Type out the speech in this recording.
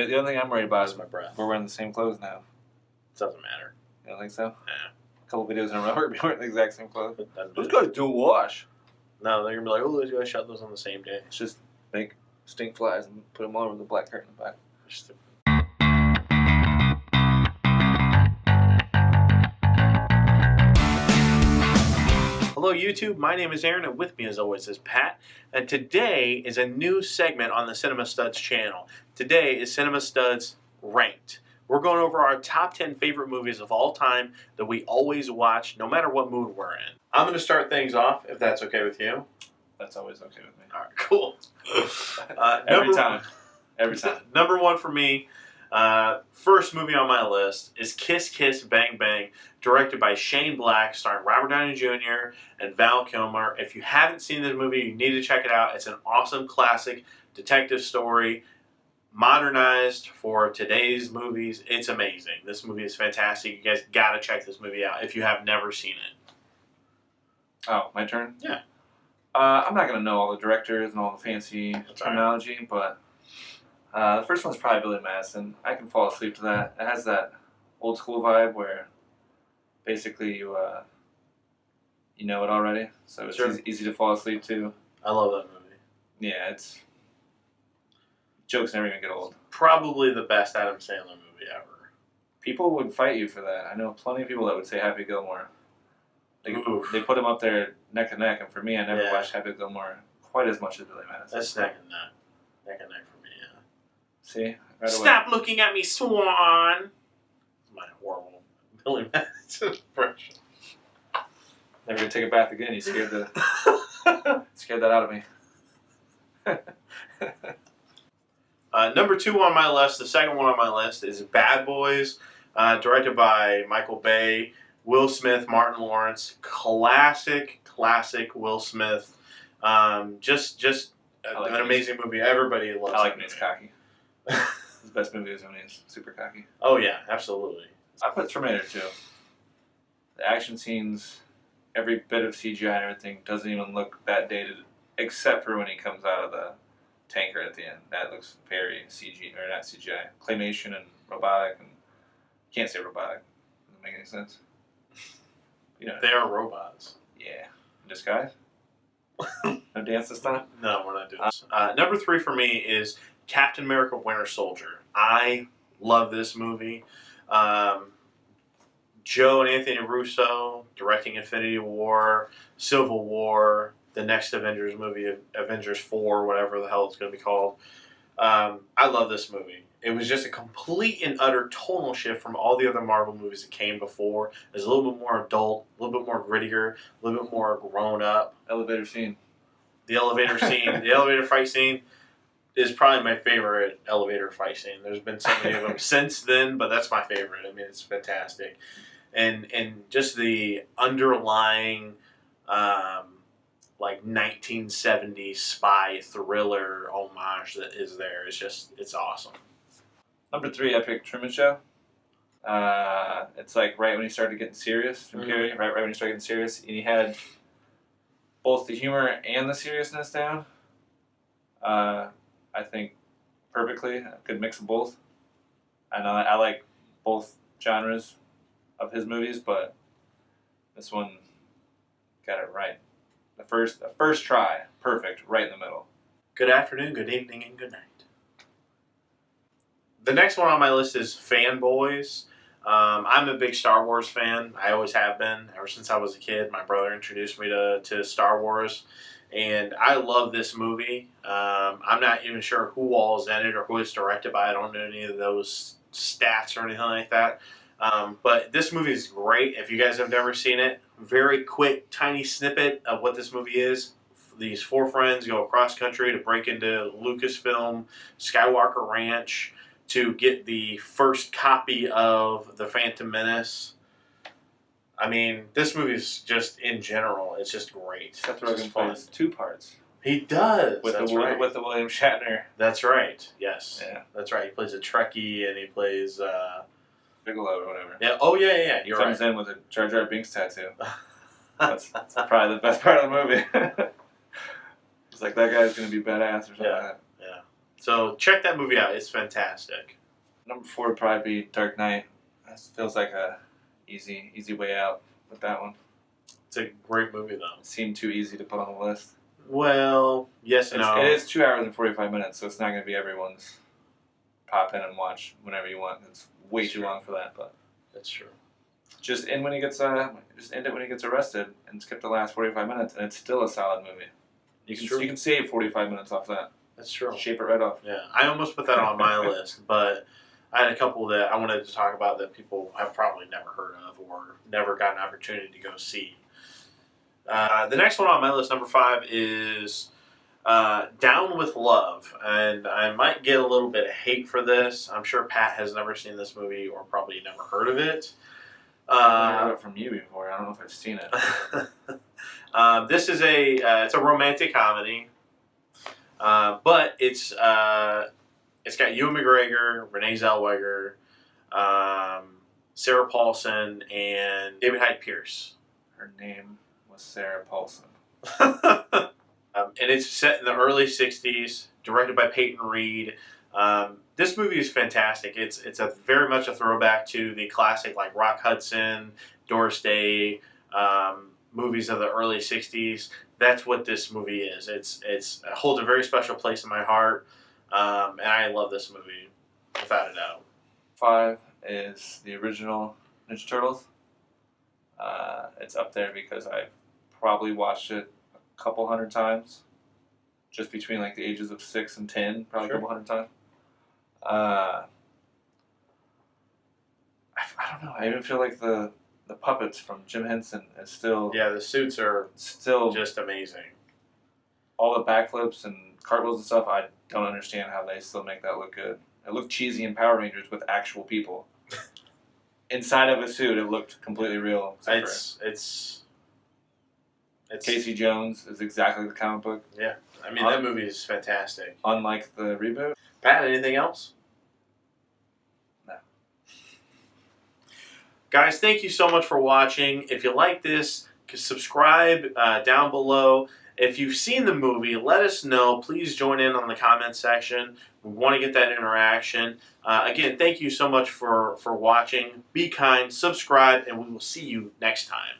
The only thing I'm worried about is my breath. we're wearing the same clothes now. Doesn't matter. You don't think so? Yeah. A couple videos in a row we're wearing the exact same clothes. Those guys do wash. No, they're going to be like, oh, those guys shot those on the same day. Let's just make stink flies and put them all over the black curtain back. Hello YouTube, my name is Aaron and with me as always is Pat, and today is a new segment on the Cinema Studs channel. Today is Cinema Studs Ranked. We're going over our top 10 favorite movies of all time that we always watch no matter what mood we're in. I'm going to start things off if that's okay with you. That's always okay with me. Alright, cool. Every time. Number one for me, first movie on my list is Kiss Kiss Bang Bang, directed by Shane Black, starring Robert Downey Jr. and Val Kilmer. If you haven't seen this movie, you need to check it out. It's an awesome classic detective story, modernized for today's movies. It's amazing. This movie is fantastic. You guys gotta check this movie out if you have never seen it. Oh, my turn? Yeah. I'm not going to know all the directors and all the fancy terminology, but the first one's probably Billy Madison. I can fall asleep to that. It has that old school vibe where basically you know it already, so it's easy to fall asleep to. I love that movie. Yeah, it's jokes never even get old. Probably the best Adam Sandler movie ever. People would fight you for that. I know plenty of people that would say Happy Gilmore. They put him up there neck and neck, and for me, I never watched Happy Gilmore quite as much as Billy Madison. That's neck and neck. Neck and neck for me, yeah. See? Right Stop looking at me, Swan! My horrible Billy Madison impression. Never gonna take a bath again. You scared scared that out of me. Number two on my list, the second one on my list, is Bad Boys, directed by Michael Bay, Will Smith, Martin Lawrence. Classic Will Smith. Just an amazing movie. Everybody loves it. I like when he's cocky. His best movie is when he's super cocky. Oh yeah, absolutely. I put Terminator 2. The action scenes, every bit of CGI and everything doesn't even look that dated, except for when he comes out of the tanker at the end. That looks very CG, or not CGI, claymation and robotic, and can't say robotic. Doesn't make any sense. You know, they are robots. Yeah. In disguise? No dance this time? No, we're not doing this. Number three for me is Captain America Winter Soldier. I love this movie. Joe and Anthony Russo directing Infinity War, Civil War, the next Avengers movie, Avengers 4, whatever the hell it's going to be called. I love this movie. It was just a complete and utter tonal shift from all the other Marvel movies that came before. It was a little bit more adult, a little bit more grittier, a little bit more grown up. Elevator scene. The elevator scene, the elevator fight scene is probably my favorite elevator fight scene. There's been so many of them since then, but that's my favorite. I mean, it's fantastic. And just the underlying like 1970s spy thriller homage that is there. It's awesome. Number three, I picked Truman Show. It's like right when he started getting serious, Jim Carrey, right when he started getting serious, and he had both the humor and the seriousness down. I think perfectly, a good mix of both. I know I like both genres of his movies, but this one got it right. The first try, perfect, right in the middle. Good afternoon, good evening, and good night. The next one on my list is Fanboys. I'm a big Star Wars fan. I always have been. Ever since I was a kid, my brother introduced me to Star Wars, and I love this movie. I'm not even sure who all is in it or who it's directed by. I don't know any of those stats or anything like that. But this movie is great. If you guys have never seen it, very quick, tiny snippet of what this movie is. These four friends go across country to break into Lucasfilm Skywalker Ranch to get the first copy of The Phantom Menace. I mean, this movie is just, in general, it's just great. Seth Rogen plays 2 parts. He does. With the William Shatner. That's right. Yes. Yeah. That's right. He plays a Trekkie and he plays Bigelow or whatever. Yeah. Oh yeah. You're Comes in with a Jar Jar Binks tattoo. That's probably the best part of the movie. It's like that guy's gonna be badass or something. Yeah. So check that movie out. It's fantastic. Number 4 would probably be Dark Knight. That feels like a easy way out with that one. It's a great movie, though. It seemed too easy to put on the list. Well, yes and no. It is 2 hours and 45 minutes, so it's not going to be everyone's pop in and watch whenever you want. It's way too long for that, but That's true. just end when he gets arrested and skip the last 45 minutes, and it's still a solid movie. You can save 45 minutes off that. That's true. Shape it right off. Yeah, I almost put that on my list, but I had a couple that I wanted to talk about that people have probably never heard of or never got an opportunity to go see. The next one on my list, number 5, is Down with Love, and I might get a little bit of hate for this. I'm sure Pat has never seen this movie or probably never heard of it. I heard it from you before. I don't know if I've seen it. This is it's a romantic comedy, but it's got Ewan McGregor, Renee Zellweger, Sarah Paulson, and David Hyde Pierce. Her name was Sarah Paulson. And it's set in the early '60s, directed by Peyton Reed. This movie is fantastic. It's very much a throwback to the classic like Rock Hudson, Doris Day movies of the early '60s. That's what this movie is. It holds a very special place in my heart, and I love this movie without a doubt. 5 is the original Ninja Turtles. It's up there because I've probably watched it a couple hundred times, just between like the ages of 6 and 10, probably Sure. a couple hundred times. I don't know. I even feel like the puppets from Jim Henson is still The suits are still just amazing. all the backflips and cartwheels and stuff. I don't understand how they still make that look good. It looked cheesy in Power Rangers with actual people. Inside of a suit, it looked completely real. It's Casey Jones is exactly the comic book. Yeah, I mean that movie is fantastic. Unlike the reboot. Pat, anything else? No. Guys, thank you so much for watching. If you like this, subscribe down below. If you've seen the movie, let us know. Please join in on the comment section. We want to get that interaction. Again, thank you so much for watching. Be kind, subscribe, and we will see you next time.